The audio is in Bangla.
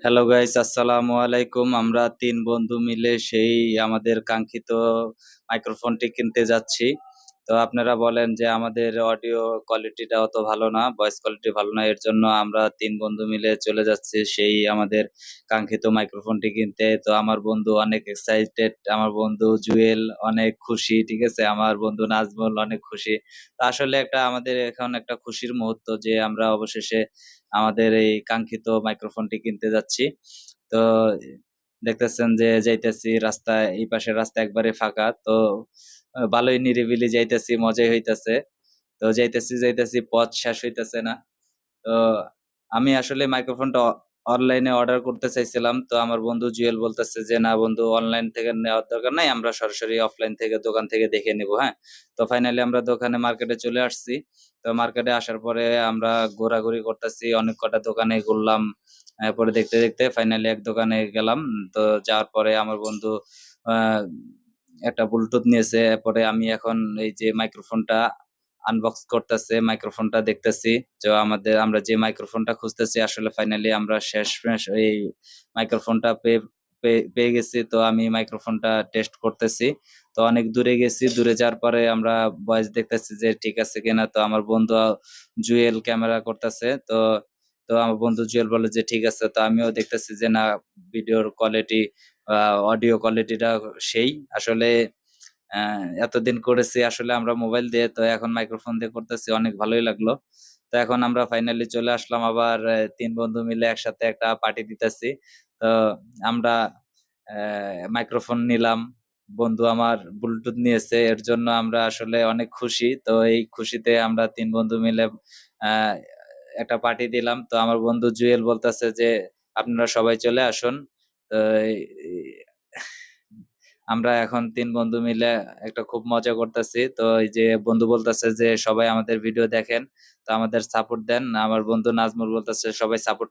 হ্যালো গাইস, আসসালামু আলাইকুম। আমরা ৩ বন্ধু মিলে সেই আমাদের কাঙ্ক্ষিত মাইক্রোফোনটি কিনতে যাচ্ছি। তো আপনারা বলেন যে আমাদের অডিও কোয়ালিটিটা অত ভালো না, ভয়েস কোয়ালিটি ভালো না। এর জন্য আমরা ৩ বন্ধু মিলে চলে যাচ্ছি সেই আমাদের কাঙ্ক্ষিত মাইক্রোফোনটি কিনতে। তো আমার বন্ধু অনেক এক্সাইটেড, আমার বন্ধু জুয়েল অনেক খুশি, ঠিক আছে? আমার বন্ধু নাজমুল অনেক খুশি। তো আসলে আমাদের এখন একটা খুশির মুহূর্ত যে আমরা অবশেষে আমাদের এই কাঙ্ক্ষিত মাইক্রোফোনটি কিনতে যাচ্ছি। তো দেখতেছেন যে যাইতেছি রাস্তায়, এই পাশের রাস্তা একবারে ফাঁকা। তো ভালোই নিরিবিলি যাইতেছি, মজাই হইতেছে। তো যাইতেছি পথ শেষ হইতেছে না। তো আমি আসলে মাইক্রোফোনটা অনলাইনে অর্ডার করতে চাইছিলাম। তো আমার বন্ধু জুয়েল বলতেছে যে, "না বন্ধু, অনলাইন থেকে নেওয়ার দরকার নাই। আমরা সরাসরি অফলাইন থেকে দোকান থেকে দেখে নিবো।" হ্যাঁ? তো ফাইনালি আমরা দোকানে মার্কেটে চলে আসছি। তো মার্কেটে আসার পরে আমরা ঘোরাঘুরি করতেছি। অনেক কটা দোকানে ঘুরলাম। পরে দেখতে ফাইনালি এক দোকানে গেলাম। তো যাওয়ার পরে আমার বন্ধু আ একটা ব্লুটুথ নিয়েছে। পরে আমি এখন এই যে মাইক্রোফোনটা আনবক্স করতেছে, মাইক্রোফোনটা দেখতেছি। আমরা যে মাইক্রোফোনটা খুঁজতেছি আসলে ফাইনালি আমরা শেষমেশ এই মাইক্রোফোনটা পেয়ে গেছি। তো আমি মাইক্রোফোনটা টেস্ট করতেছি। তো অনেক দূরে গেছি। দূরে যাওয়ার পরে আমরা ভয়েস দেখতেছি যে ঠিক আছে কিনা। তো আমার বন্ধু জুয়েল ক্যামেরা করতেছে। তো আমার বন্ধু জুয়েল বলে যে ঠিক আছে। তো আমিও দেখতেছি যে না, ভিডিওর কোয়ালিটি আ অডিও কোয়ালিটিটা সেই। আসলে অ্যা এতদিন করেছি আসলে আমরা মোবাইল দিয়ে, তো এখন মাইক্রোফোন দিয়ে করতেছি, অনেক ভালোই লাগলো। তো এখন আমরা ফাইনালি চলে আসলাম আবার ৩ বন্ধু মিলে একসাথে একটা পার্টি দিতেছি। তো আমরা মাইক্রোফোন নিলাম। বন্ধু আমার ব্লুটুথ নিয়েছে। এর জন্য আমরা আসলে অনেক খুশি। তো এই খুশিতে আমরা ৩ বন্ধু মিলে অ্যা একটা পার্টি দিলাম। তো আমার বন্ধু জুয়েল বলতেছে যে, "আপনারা সবাই চলে আসুন।" তো এই আমরা এখন ৩ বন্ধু মিলে একটা খুব মজা করতেছি। তো এই যে বন্ধু বলতেছে যে, "সবাই আমাদের ভিডিও দেখেন। তো আমাদের সাপোর্ট দেন।" আমার বন্ধু নাজমুল বলতেছে, "সবাই সাপোর্ট